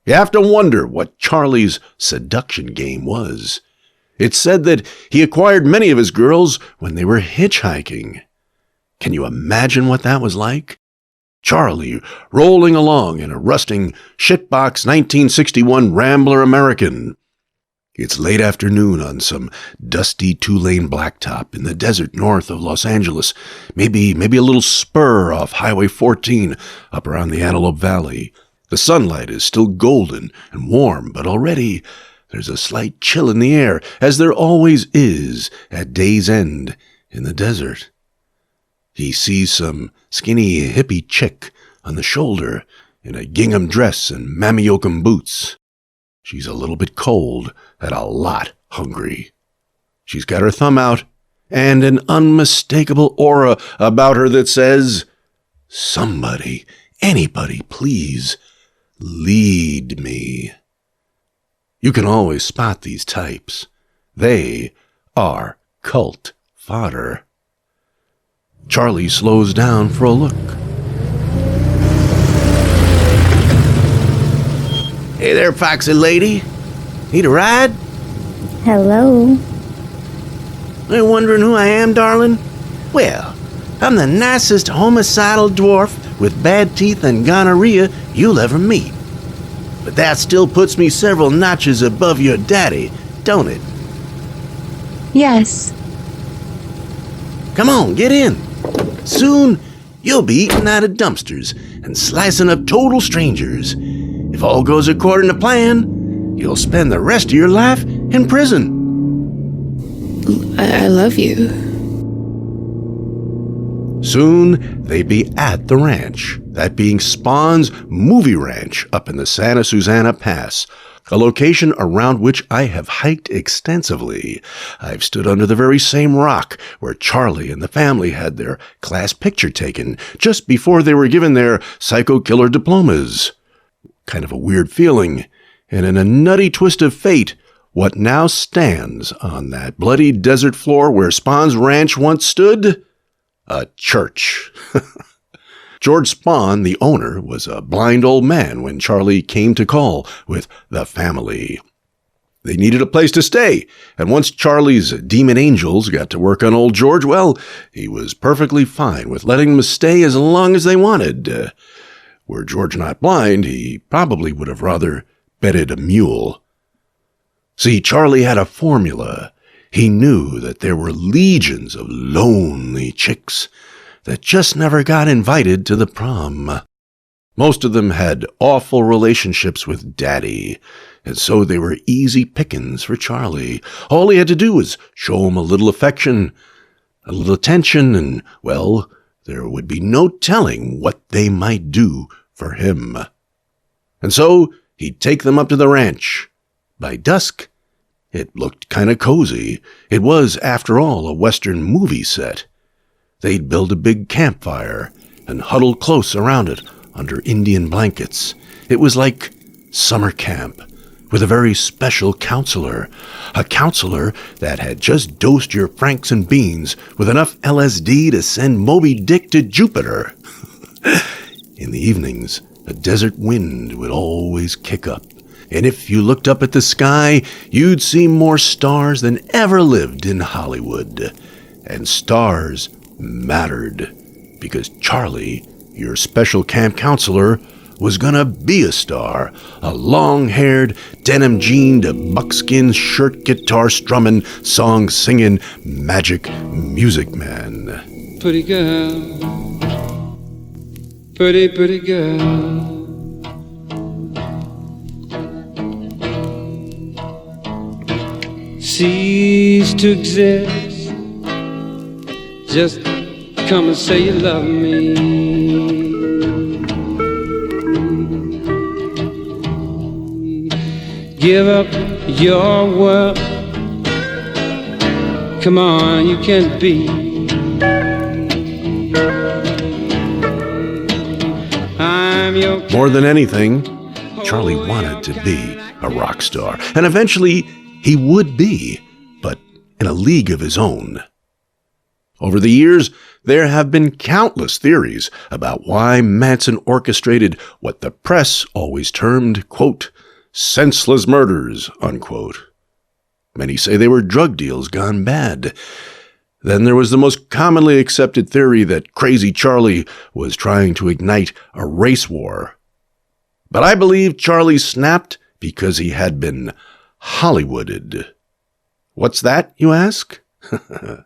You have to wonder what Charlie's seduction game was. It's said that he acquired many of his girls when they were hitchhiking. Can you imagine what that was like? Charlie rolling along in a rusting shitbox 1961 Rambler American. It's late afternoon on some dusty two-lane blacktop in the desert north of Los Angeles, maybe a little spur off Highway 14 up around the Antelope Valley. The sunlight is still golden and warm, but already there's a slight chill in the air, as there always is at day's end in the desert. He sees some skinny hippie chick on the shoulder in a gingham dress and mammy-oakum boots. She's a little bit cold and a lot hungry. She's got her thumb out and an unmistakable aura about her that says, "Somebody, anybody, please, lead me." You can always spot these types. They are cult fodder. Charlie slows down for a look. "Hey there, foxy lady. Need a ride?" Hello. "Are you wondering who I am, darling? Well, I'm the nicest homicidal dwarf with bad teeth and gonorrhea you'll ever meet. But that still puts me several notches above your daddy, don't it?" Yes. "Come on, get in. Soon, you'll be eating out of dumpsters and slicing up total strangers. If all goes according to plan, you'll spend the rest of your life in prison." I love you. Soon, they'd be at the ranch, that being Spawn's movie ranch up in the Santa Susana Pass, a location around which I have hiked extensively. I've stood under the very same rock where Charlie and the family had their class picture taken just before they were given their psycho killer diplomas. Kind of a weird feeling, and in a nutty twist of fate, what now stands on that bloody desert floor where Spawn's ranch once stood? A church. George Spahn, the owner, was a blind old man when Charlie came to call with the family. They needed a place to stay, and once Charlie's demon angels got to work on old George, well, he was perfectly fine with letting them stay as long as they wanted. Were George not blind, he probably would have rather betted a mule. See, Charlie had a formula. He knew that there were legions of lonely chicks that just never got invited to the prom. Most of them had awful relationships with Daddy, and so they were easy pickings for Charlie. All he had to do was show him a little affection, a little attention, and, well, there would be no telling what they might do for him. And so he'd take them up to the ranch. By dusk, it looked kind of cozy. It was, after all, a Western movie set. They'd build a big campfire and huddle close around it under Indian blankets. It was like summer camp with a very special counselor, a counselor that had just dosed your Franks and beans with enough LSD to send Moby Dick to Jupiter. In the evenings, a desert wind would always kick up, and if you looked up at the sky, you'd see more stars than ever lived in Hollywood. And stars mattered, because Charlie, your special camp counselor, was gonna be a star, a long-haired, denim-jeaned, buckskin shirt guitar strumming, song singing, magic music man. Pretty girl, pretty girl. Cease to exist. Just come and say you love me. Give up your world. Come on, you can't be. I'm your... More than anything, Charlie wanted to be a rock star, and eventually he would be, but in a league of his own. Over the years, there have been countless theories about why Manson orchestrated what the press always termed, quote, senseless murders, unquote. Many say they were drug deals gone bad. Then there was the most commonly accepted theory that Crazy Charlie was trying to ignite a race war. But I believe Charlie snapped because he had been Hollywooded. What's that, you ask?